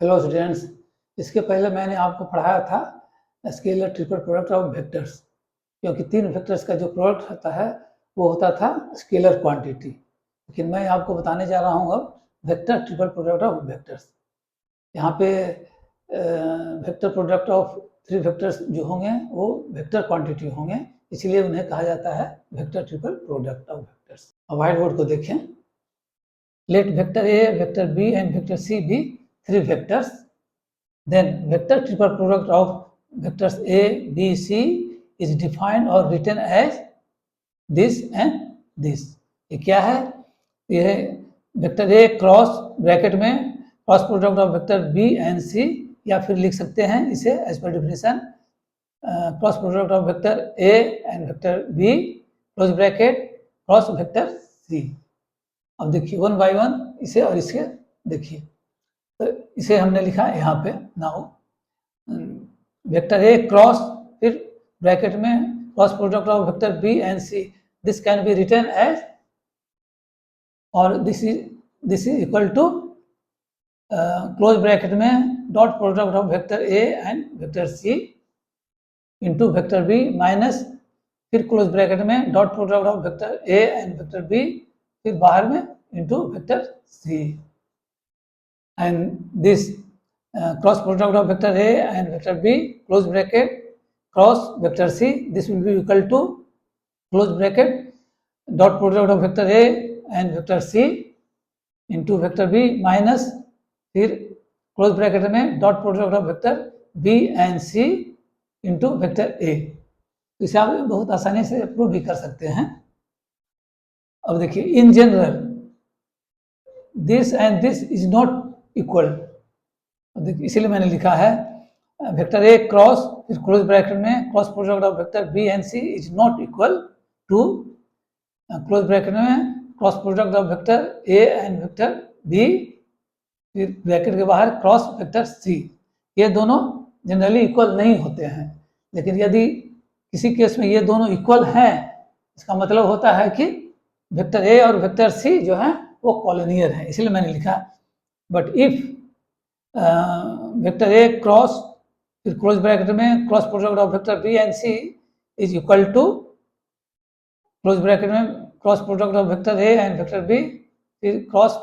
Hello students, इसके पहले मैंने आपको पढ़ाया था scalar triple product of vectors, क्योंकि तीन वेक्टर्स का जो प्रोडक्ट होता है वो होता था स्केलर क्वांटिटी। लेकिन मैं आपको बताने जा रहा हूँ अब vector triple product of vectors. यहाँ पे vector product of three vectors जो होंगे वो वेक्टर क्वांटिटी होंगे, इसलिए उन्हें कहा जाता है vector triple product of vectors. अब व्हाइट बोर्ड को देखें। Let vector A, vector B and vector C be three vectors, then vector triple product of vectors A, B, C is defined or written as this and this। ये क्या है? ये vector A cross bracket में cross product of vector B and C, या फिर लिख सकते हैं इसे एज पर definition cross product of vector A and vector B close bracket cross vector C। अब देखिए वन बाय वन इसे और इसके देखिए। तो इसे हमने लिखा यहाँ पे नाउ वेक्टर ए क्रॉस फिर ब्रैकेट में cross product of vector B and C, this can be written as, और this is equal to close bracket में dot product of vector A and vector C into vector B minus फिर close bracket में dot product of vector A and vector B फिर बाहर में into vector C, and this cross product of vector A and vector B close bracket cross vector C, this will be equal to close bracket dot product of vector A and vector C into vector B minus फिर close bracket में dot product of vector B and C into vector A। तो इसे आप बहुत आसानी से prove भी कर सकते हैं। अब देखिए in general this and this is not equal, इसीलिए मैंने लिखा है वेक्टर ए क्रॉस फिर क्लोज ब्रैकेट में cross product of vector B and C is not equal to close bracket में cross product of vector A and vector B फिर bracket के बाहर क्रॉस वेक्टर सी। ये दोनों जनरली इक्वल नहीं होते हैं, लेकिन यदि किसी केस में ये दोनों इक्वल हैं, इसका मतलब होता है कि वेक्टर ए और वेक्टर सी जो है वो कॉलोनियर है, इसलिए मैंने लिखा। But if vector A cross फिर क्लोज ब्रैकेट में cross product of vector B and C is equal to close bracket में cross product of vector A and vector B फिर cross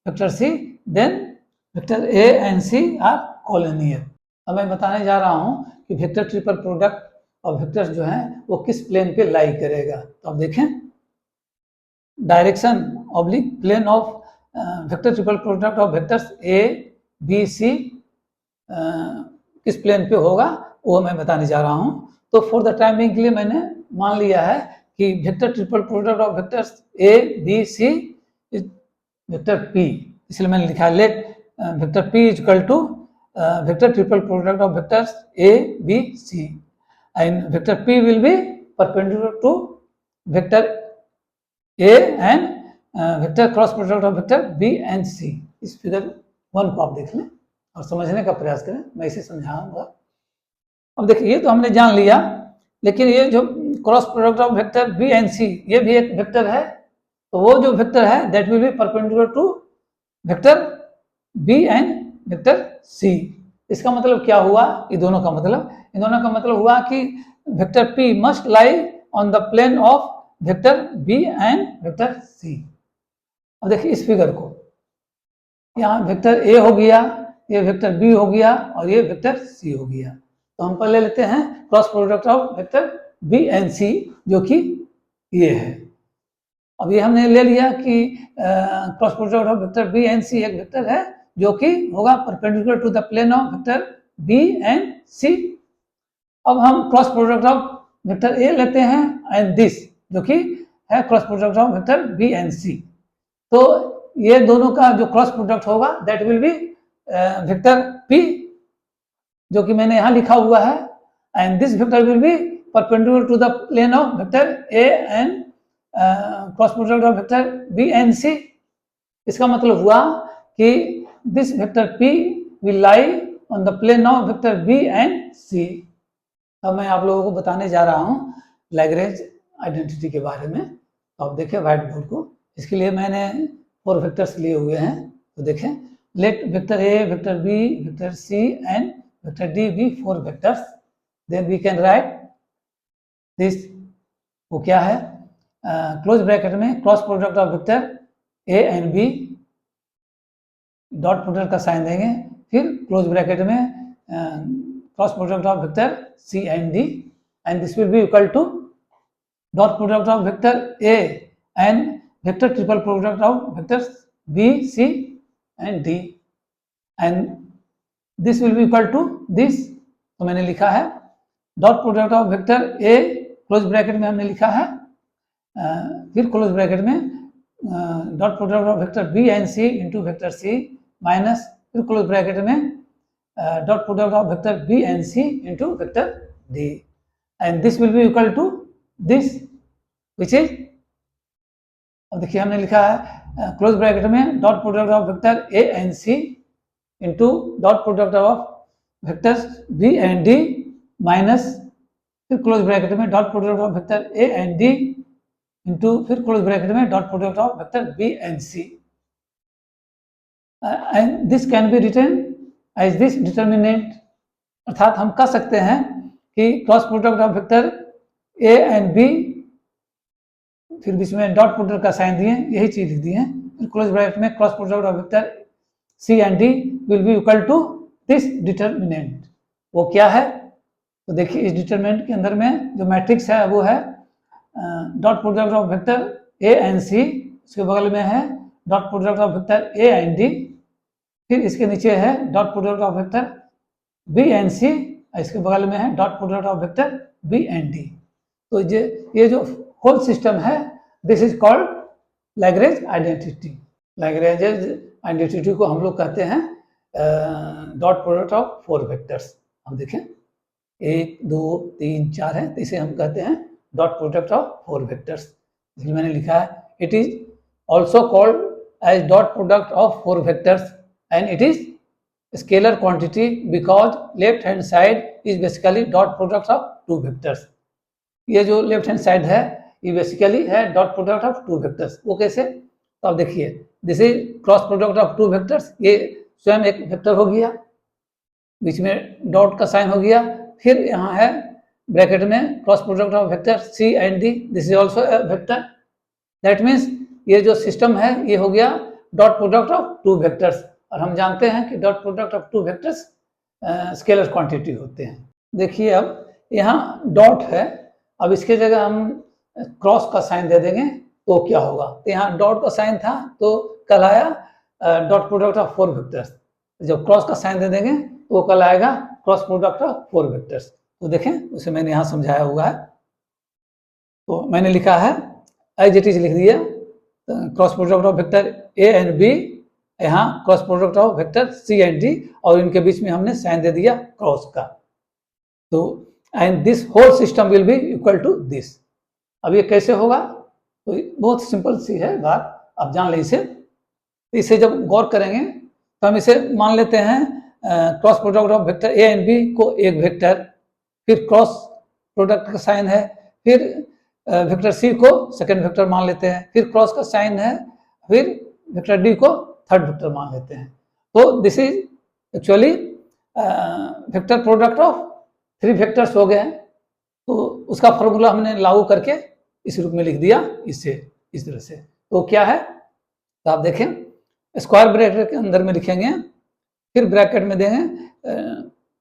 vector C, then vector A and C are collinear. अब मैं बताने जा रहा हूं कि vector triple product of vectors जो है वो किस प्लेन पे लाई करेगा। तो अब देखें direction oblique plane of vector triple product of vectors A B C किस प्लेन पे होगा वो मैं बताने जा रहा हूं। तो फॉर द टाइम बिंग के लिए मैंने मान लिया है कि vector triple product of vectors A B C is vector P, इसलिए मैंने लिखा let vector P is equal to vector triple product of vectors A B C and vector P will be perpendicular to vector A and vector cross product of vector B and C. इस figure 1 को आप देख लें और समझने का प्रयास करें, मैं इसे समझाऊंगा। अब देखिए ये तो हमने जान लिया, लेकिन ये जो cross product of vector B and C ये भी एक वेक्टर है, तो वो जो वेक्टर है that will be perpendicular to vector B and vector C. इसका मतलब क्या हुआ? इन दोनों का मतलब हुआ कि vector P must lie on the plane of vector B and vector सी। अब देखिए इस फिगर को, यहाँ वेक्टर ए हो गया, ये वेक्टर बी हो गया और ये वेक्टर सी हो गया। तो हम पहले लेते हैं cross product of vector B and C जो कि ये है। अब ये हमने ले लिया कि cross product of vector B and C एक वेक्टर है जो कि होगा perpendicular to the plane of vector B and C. अब हम cross product of vector A लेते हैं एंड दिस जो कि है cross product of vector B and C. तो ये दोनों का जो क्रॉस प्रोडक्ट होगा that will be vector P जो कि मैंने यहाँ लिखा हुआ है, and this vector will be perpendicular to the plane of vector A and cross product of vector B and C. इसका मतलब हुआ कि this vector P will lie on the plane of vector B and C. अब मैं आप लोगों को बताने जा रहा हूँ लैग्रेंज आइडेंटिटी के बारे में। तो आप देखें व्हाइट बोर्ड को, इसके लिए मैंने 4 वेक्टर्स लिए हुए हैं। तो देखें let vector A, vector B, vector C and vector D be 4 vectors, then we can write this. वो क्या है, क्लोज ब्रैकेट में cross product of vector A and B, dot product का साइन देंगे, फिर क्लोज ब्रैकेट में cross product of vector C and D, and this will be equal to dot product of vector A and vector triple product of vectors B, C and D, and this will be equal to this. तो मैंने लिखा है dot product of vector A, close bracket में हमने लिखा है, फिर close bracket में dot product of vector B and C into vector C minus फिर क्लोज ब्रैकेट में dot product of vector B and C into vector D, and this will be equal to this which is, अब देखिए हमने लिखा है close bracket में dot product of vector A and C into dot product of vectors B and D minus फिर close bracket में dot product of vector A and D into फिर close bracket में dot product of vector B and C, and this can be written as this determinant. अर्थात हम कह सकते हैं कि cross product of vector A and B, फिर बीच में डॉट प्रोडक्ट का साइन दिए, यही चीज लिख दी है, फिर क्लोज ब्रैकेट में cross product of vector C and D will be equal to this determinant. वो क्या है, तो देखिए इस डिटरमिनेंट के अंदर में जो मैट्रिक्स है वो है dot product of vector A and C, उसके बगल में है dot product of vector A and D, फिर इसके नीचे है dot product of vector B and C, इसके बगल में है dot product of vector B and D. तो ये जो होल सिस्टम है, this is called Lagrange identity. Lagrange identity को हम लोग कहते हैं डॉट प्रोडक्ट ऑफ 4 वेक्टर्स. हम देखें 1, 2, 3, 4 है, तो इसे हम कहते हैं डॉट प्रोडक्ट ऑफ 4 वेक्टर्स. इसलिए मैंने लिखा है it is also called as dot product of 4 vectors and it is scalar quantity because left hand side is basically dot product of 2 vectors. ये जो लेफ्ट हैंड साइड है ये basically है dot product of 2 vectors. वो कैसे, तो आप देखिए this is cross product of 2 vectors, ये स्वयं एक वेक्टर हो गया, बीच में डॉट का साइन हो गया, फिर यहाँ है ब्रैकेट में cross product of vector C and D, this is also a vector. That means ये जो सिस्टम है ये हो गया डॉट प्रोडक्ट ऑफ 2 वेक्टर्स, और हम जानते हैं कि dot product of 2 vectors scalar quantity होते हैं. देखिए अब यहाँ डॉट है, अब इसके जगह हम क्रॉस का साइन दे देंगे तो क्या होगा, तो यहाँ डॉट का साइन था तो कहलाया डॉट प्रोडक्ट ऑफ 4 वेक्टर्स. जब क्रॉस का साइन दे देंगे तो वो कहलाएगा क्रॉस प्रोडक्ट ऑफ 4 वेक्टर्स. तो देखें उसे मैंने यहाँ समझाया हुआ है. तो मैंने लिखा है एज इट इज लिख दिया cross product of vector A and B, यहाँ cross product of vector C and D, और इनके बीच में हमने साइन दे दिया क्रॉस का. तो and this whole system will be equal to this. अब ये कैसे होगा, तो बहुत सिंपल सी है बात, आप जान ले इसे. इसे जब गौर करेंगे तो हम इसे मान लेते हैं cross product of vector A and B को एक वेक्टर, फिर क्रॉस प्रोडक्ट का साइन है, फिर वेक्टर C को सेकंड वेक्टर मान लेते हैं, फिर क्रॉस का साइन है, फिर वेक्टर D को थर्ड वेक्टर मान लेते हैं. तो this is actually vector product of 3 vectors हो गए हैं. तो उसका फॉर्मूला हमने लागू करके इस रूप में लिख दिया, इससे इस तरह से. तो क्या है, तो आप देखें स्क्वायर ब्रैकेट के अंदर में लिखेंगे, फिर ब्रैकेट में देंगे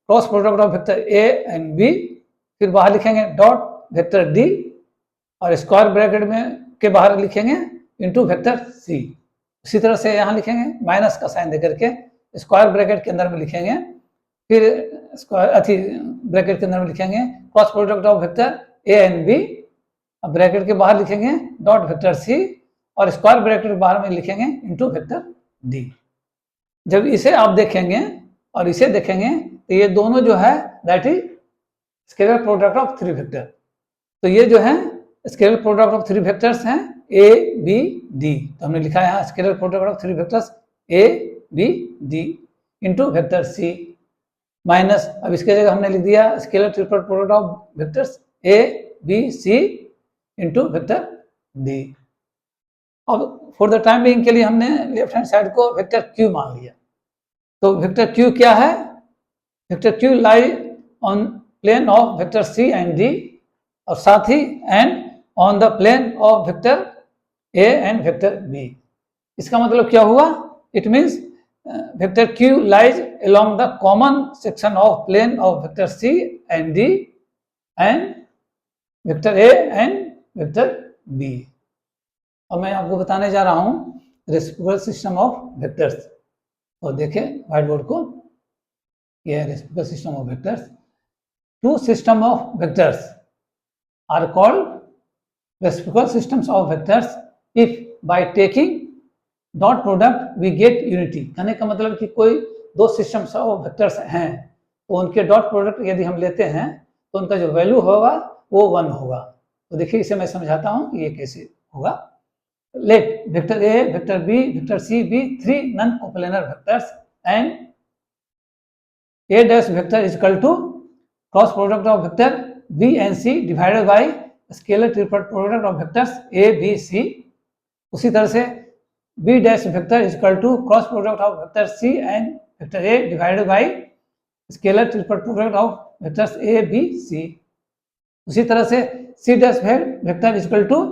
cross product of vector A and B, फिर बाहर लिखेंगे डॉट वेक्टर D, और स्क्वायर ब्रैकेट में के बाहर लिखेंगे इनटू वेक्टर C. उसी तरह से यहाँ लिखेंगे माइनस का साइन दे करके स्क्वायर ब्रैकेट के अंदर में लिखेंगे, फिर स्क्वायर ब्रैकेट के अंदर में लिखेंगे cross product of vector A and B, अब ब्रैकेट के बाहर लिखेंगे डॉट वेक्टर C, और स्क्वायर ब्रैकेट के बाहर में लिखेंगे इनटू वेक्टर D. जब इसे आप देखेंगे और इसे देखेंगे तो ये दोनों जो है that is scalar product of 3 vector. तो ये जो है स्केलर प्रोडक्ट ऑफ 3 वेक्टर्स हैं A, B, D. तो हमने लिखा है यहाँ scalar product of 3 vectors A, B, D into vector C minus, अब इसके जगह हमने लिख दिया scalar triple product of vectors A, B, C into vector D. अब फॉर द टाइम बीइंग के लिए हमने लेफ्ट हैंड साइड को वेक्टर Q मान लिया. तो वेक्टर क्यू क्या है? Vector Q lie on plane of vector C and D, और साथ ही and on the plane of vector A and vector B. इसका मतलब क्या हुआ? It means vector Q lies along the common section of plane of vector c and d and vector A and vector B. और मैं आपको बताने जा रहा हूं रेसिप्रोकल सिस्टम ऑफ वेक्टर्स। और देखें व्हाइट बोर्ड को, यह है reciprocal system of vectors. Two system of vectors are called reciprocal systems of vectors if by taking dot product we get unity. कहने का मतलब कि कोई दो सिस्टम्स ऑफ वेक्टर्स हैं तो उनके डॉट प्रोडक्ट यदि हम लेते हैं तो उनका जो वैल्यू होगा वो 1 होगा। तो देखिए इसे मैं समझाता हूं कि ये कैसे होगा। Let vector A, vector b, vector C b 3 non coplanar vectors and a dash vector is equal to cross product of vector B and C divided by scalar triple product of vectors A B c. उसी तरह से b dash vector is equal to cross product of vector C and vector a divided by scalar triple product of vectors A B c. उसी तरह से सी dash vector is equal to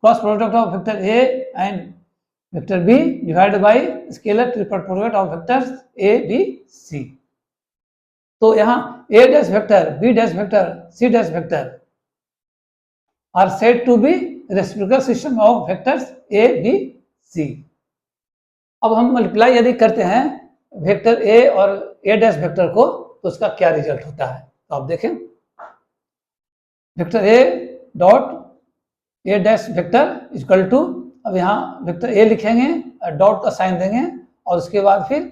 cross product of vector A and vector B divided by scalar triple product of vectors A B C. तो यहाँ A dash vector, B dash vector, C dash vector are said to be reciprocal system of vectors A B C. अब हम multiply यदि करते हैं vector a और ए dash vector को तो उसका क्या रिजल्ट होता है? तो आप देखें vector A dot a dash vector equal to, अब यहाँ वेक्टर ए लिखेंगे, डॉट का साइन देंगे और उसके बाद फिर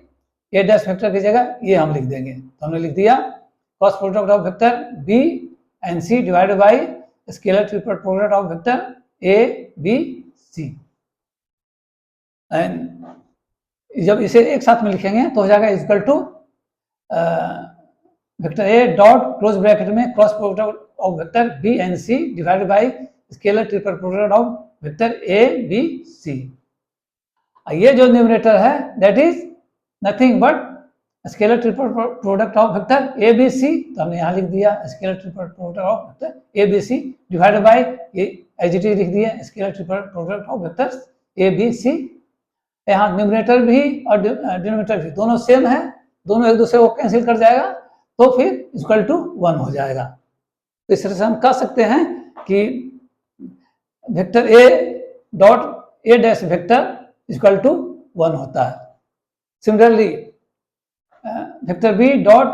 ए डैश वेक्टर की जगह ये हम लिख देंगे। तो हमने लिख दिया cross product of vector B and C divided by scalar triple product of vector A B C. And जब इसे एक साथ में लिखेंगे तो हो जाएगा equal to vector A dot close bracket में cross product of vector B and C divided by scalar triple product of vector A B C. ये जो न्यूमरेटर है that is nothing but scalar triple product of vector A B C. तो हमने यहाँ लिख दिया scalar triple product of vector A B c divided by ये as it is लिख दिया scalar triple product of vectors A B c. यहाँ numerator भी और डिनोमिनेटर भी दोनों सेम है, दोनों एक दूसरे को कैंसिल कर जाएगा तो फिर इक्वल टू 1 हो जाएगा। तो इस तरह से हम कह सकते हैं कि vector A dot a dash vector equal to 1 होता है। Similarly vector b dot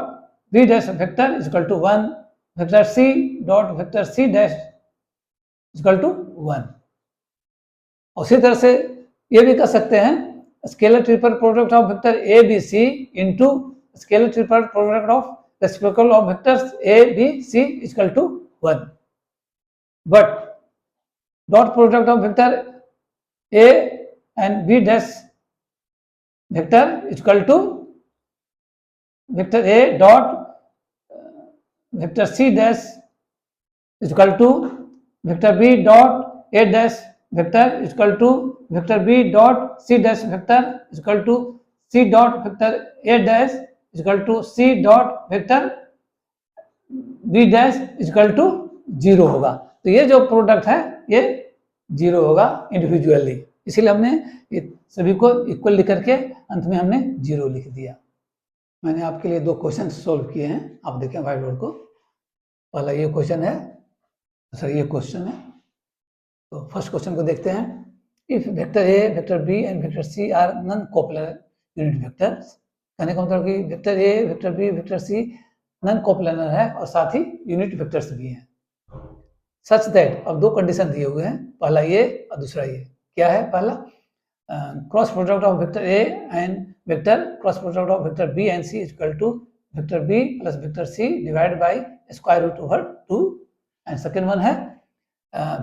b dash vector equal to 1, vector c dot vector C dash equal to 1। उसी तरह से ये भी कर सकते हैं scalar triple product of vector A B c into scalar triple product of reciprocal of vectors A B c equal to 1। But dot product of vector A and b dash vector equal to vector A dot vector C dash equal to vector b dot a dash vector equal to vector b dot c dash vector equal to c dot vector a dash equal to c dot vector B dash equal to 0 होगा। तो ये जो product है ये 0 होगा individually, इसीलिए हमने ये सभी को इक्वल लिख करके अंत में हमने 0 लिख दिया। मैंने आपके लिए 2 क्वेश्चन सोल्व किए हैं, आप देखें व्हाइट बोर्ड को। पहला ये क्वेश्चन है, दूसरा ये क्वेश्चन है। तो फर्स्ट क्वेश्चन को देखते हैं। If vector A, vector B and vector C are non coplanar unit vectors. कहने का मतलब कि vector A, vector b, vector c non coplanar है और साथ ही यूनिट वेक्टर्स भी हैं। सच दैट, अब 2 कंडीशन दिए हुए हैं, पहला ये और दूसरा ये। क्या है पहला? Cross product of vector A and vector cross product of vector B and C equal to vector B plus vector C divide by square root over 2। And second one है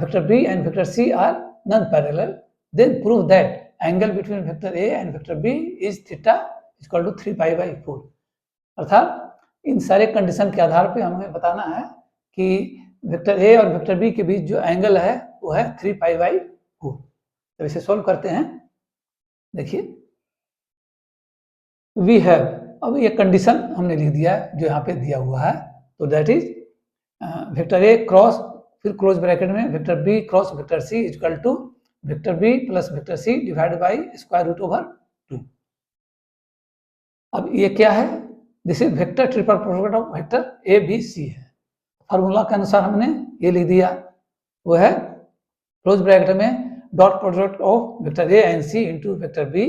vector B and vector C are non parallel, then prove that angle between vector A and vector B is theta equal to 3π/4। अर्थात इन सारे condition के आधार पे हमें बताना है कि vector a और वेक्टर बी के बीच जो एंगल है वो है 3π/4। तो इसे सोल्व करते हैं। देखिए वी हैव अब ये कंडीशन हमने लिख दिया है जो यहाँ पे दिया हुआ है, तो that is vector A cross फिर क्लोज ब्रैकेट में vector b cross vector c equal to vector B plus vector C divide by square root over 2। अब ये क्या है, this is vector triple product of vector A B c है। Formula के अनुसार हमने ये लिख दिया, वो है क्लोज ब्रैकेट में dot product of vector A and c into vector B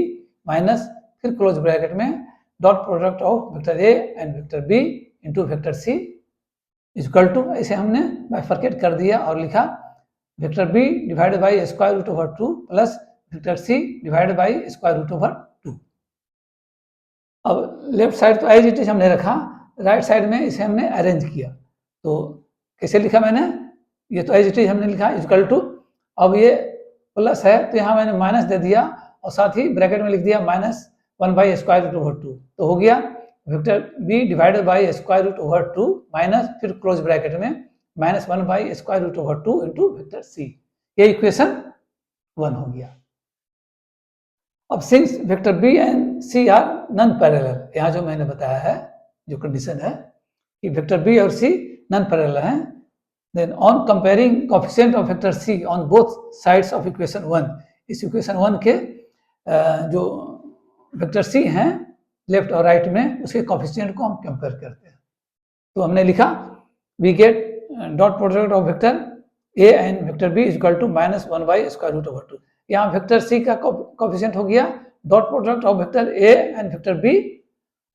minus फिर क्लोज ब्रैकेट में dot product of vector A and vector b into vector c equal to, ऐसे हमने बाइफर्केट कर दिया और लिखा vector b divide by square root over 2 plus vector C divide by square root over 2। अब left side तो as it is हमने रखा, राइट साइड में इसे हमने अरेंज किया। तो कैसे लिखा मैंने, ये तो एज इट इज हमने लिखा इक्वल टू, अब ये प्लस है तो यहाँ मैंने माइनस दे दिया और साथ ही ब्रैकेट में लिख दिया minus 1 by square root over 2, तो हो गया vector B divided by square root over 2 minus फिर क्लोज ब्रैकेट में minus 1 by square root over 2 into vector c. ये इक्वेशन 1 हो गया। अब since vector B and C are non parallel, यहाँ जो मैंने बताया है जो कंडीशन है कि वेक्टर बी और सी नॉन पैरेलल हैं, then on comparing coefficient of vector c on both sides of equation 1, इस इक्वेशन 1 के जो वेक्टर सी हैं लेफ्ट और राइट में उसके कोएफिशिएंट को हम कंपेयर करते हैं। तो हमने लिखा we get dot product of vector A and vector b equal to minus 1 by square root over 2। यहाँ वेक्टर सी का कोएफिशिएंट हो गया dot product of vector A and vector B,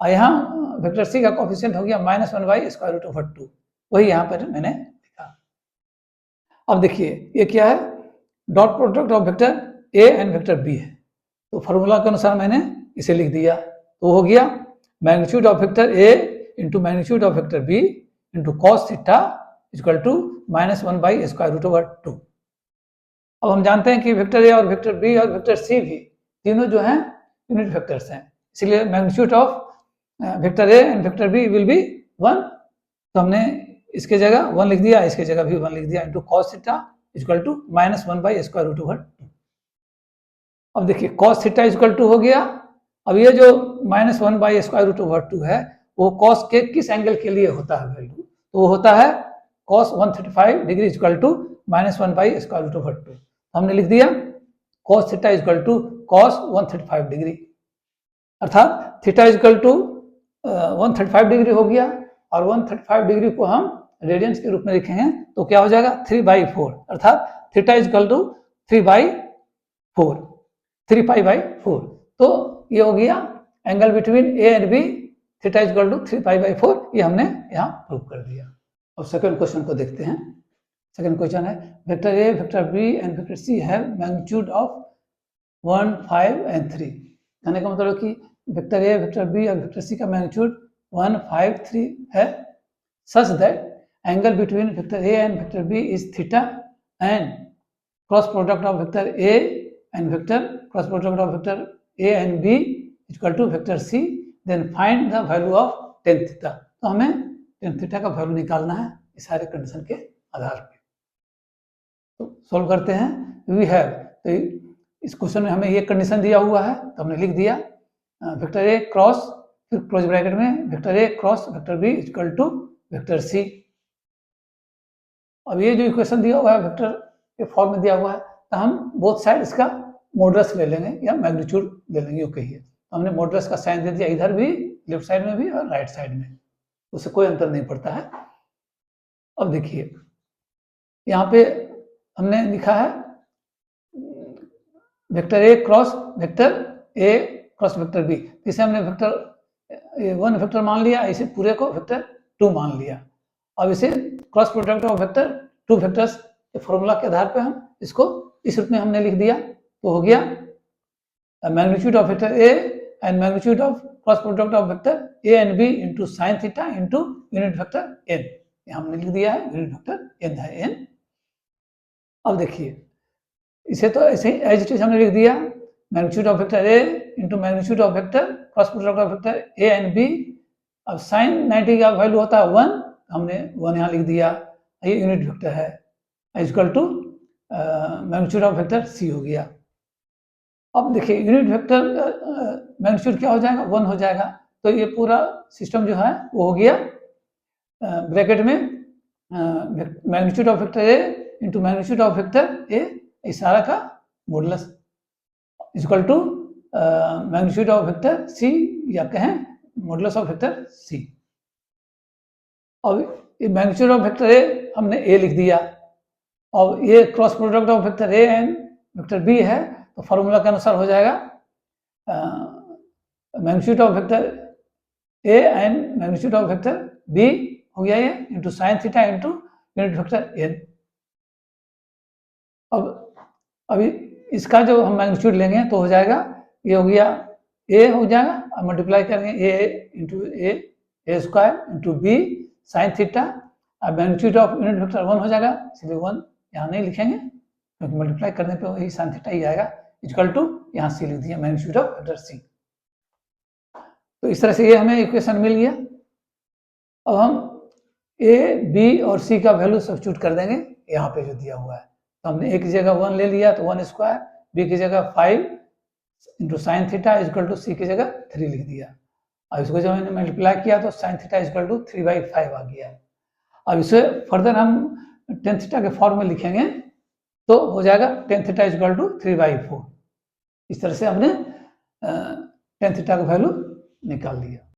और यहाँ वेक्टर सी का कोएफिशिएंट हो गया minus 1 by square root over 2, वही यहाँ पर मैंने लिखा। अब देखिए ये क्या है, dot product of vector A and vector b है, तो फार्मूला के अनुसार मैंने इसे लिख दिया, तो हो गया magnitude of vector a into magnitude of vector b into cos theta equal to minus 1 by square root over 2। अब हम जानते हैं कि वेक्टर ए और वेक्टर बी और वेक्टर सी भी तीनों जो हैं यूनिट वेक्टर्स हैं, इसलिए magnitude of vector A and vector b will be 1, तो हमने इसके जगह 1 लिख दिया, इसके जगह भी 1 लिख दिया into cos theta equal to minus 1 by square root over 2। अब देखिए कॉस थीटा इक्वल टू हो गया, अब ये जो minus 1 by square root over 2 है वो कॉस के किस एंगल के लिए होता है वैल्यू, तो वो होता है cos 135 degree equal to minus 1 by square root over 2। हमने लिख दिया cos theta equal to cos 135 degree, अर्थात थीटा इक्वल टू 135 डिग्री हो गया, और 135 डिग्री को हम रेडियंस के रूप में लिखेंगे तो क्या हो जाएगा 3/4, अर्थात theta equal to 3/4, 3 pi by 4। तो ये हो गया angle between a and b, theta equal to 3 pi by 4, ये हमने यहाँ प्रूव कर दिया। अब सेकंड क्वेश्चन को देखते हैं। सेकंड क्वेश्चन है vector A vector B and vector c have magnitude of 1, 5 and 3। कहने का मतलब कि वेक्टर ए वेक्टर बी और वेक्टर सी का मैग्नीट्यूड 1, 5, 3 है, such that angle between vector A and vector B is theta and cross product of vector A and vector cross product of vector A and b equal to vector C, then find the value of tan theta. तो हमें tan theta का value निकालना है इस सारे condition के आधार पे। तो सॉल्व करते हैं। वी हैव, तो इस क्वेश्चन में हमें ये कंडीशन दिया हुआ है तो हमने लिख दिया वेक्टर ए क्रॉस फिर क्लोज ब्रैकेट में vector A cross vector b equal to vector सी। अब ये जो इक्वेशन दिया हुआ है वेक्टर के फॉर्म में दिया हुआ है, तो हम बोथ साइड इसका मॉडुलस ले लेंगे या मैग्नीट्यूड ले लेंगे, यो कहिए। तो हमने मॉडुलस का साइन दे दिया इधर भी, लेफ्ट साइड में भी और राइट साइड में, उससे कोई अंतर नहीं पड़ता है। अब देखिए यहाँ पे हमने लिखा है वेक्टर ए क्रॉस वेक्टर ए क्रॉस वेक्टर बी, इसे हमने वेक्टर 1 वेक्टर मान लिया, इसे पूरे को वेक्टर 2 मान लिया। अब इसे cross product of vector 2 vectors के फॉर्मूला के आधार पे हम इसको इस रूप में हमने लिख दिया, तो हो गया magnitude of vector A and magnitude of cross product of vector A and b into sine theta into unit vector n, हमने लिख दिया है यूनिट वेक्टर एन है एन। अब देखिए इसे तो ऐसे ही एज इट इज हमने लिख दिया magnitude of vector a into magnitude of vector cross product of vector A and b. अब साइन 90 का वैल्यू होता है 1, हमने 1 यहाँ लिख दिया, ये यूनिट वेक्टर है equal to magnitude of vector c हो गया। अब देखिए यूनिट वेक्टर मैग्नीट्यूड क्या हो जाएगा 1 हो जाएगा, तो ये पूरा सिस्टम जो है वो हो गया ब्रैकेट में magnitude of vector a into magnitude of vector a, इस सारा का modulus equal to magnitude of vector c, या कहें मॉडुलस ऑफ वेक्टर सी। अब ये मैग्नीट्यूड ऑफ वेक्टर ए हमने ए लिख दिया, और ये cross product of vector A and vector b है, तो फॉर्मूला के अनुसार हो जाएगा magnitude of vector A and magnitude of vector b हो गया ये into sine theta into unit vector n. अब अभी इसका जो हम मैग्नीट्यूड लेंगे तो हो जाएगा, ये हो गया ए हो जाएगा, अब मल्टीप्लाई करेंगे A into A square into B sine theta, अब मैग्नीट्यूड ऑफ यूनिट वेक्टर 1 हो जाएगा, इसलिए 1 यहाँ नहीं लिखेंगे क्योंकि मल्टीप्लाई करने पे वही साइन थीटा ही आएगा, इक्वल टू यहाँ सी लिख दिया मैग्नीट्यूड ऑफ वेक्टर सी। तो इस तरह से ये हमें इक्वेशन मिल गया। अब हम ए बी और सी का वैल्यू सब्स्टिट्यूट कर देंगे यहाँ पे जो दिया हुआ है, तो हमने ए की जगह 1 ले लिया तो 1 स्क्वायर, बी की जगह 5 into sine theta equal to C की जगह 3 लिख दिया। अब इसको जब मैंने मल्टीप्लाई किया तो साइन थीटा इक्वल टू 3/5 आ गया। अब इसे फर्दर हम टेन थीटा के फॉर्म में लिखेंगे तो हो जाएगा टेन थीटा इक्वल टू 3/4। इस तरह से हमने टेन थीटा का वैल्यू निकाल लिया।